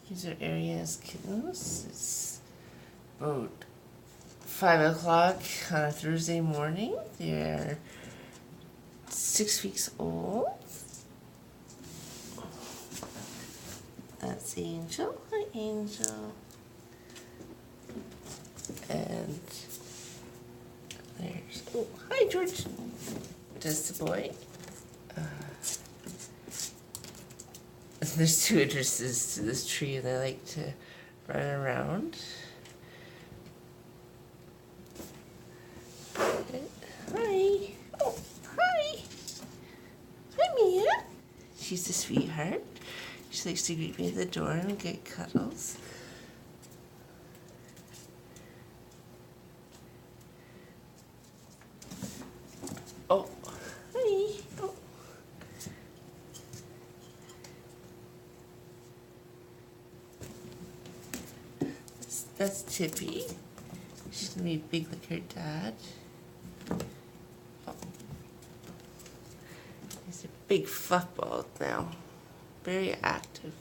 These are Arianna's kittens. It's about 5 o'clock on a Thursday morning. They're 6 weeks old. That's Angel. Hi, Angel. And there's, oh, hi, George. That's the boy. There's two entrances to this tree, and they like to run around. Hi. Oh, hi. Hi, Mia. She's a sweetheart. She likes to greet me at the door and get cuddles. Oh, hi. Oh. That's Tippy. She's gonna be big like her dad. Oh. He's a big fluff ball now. Very active.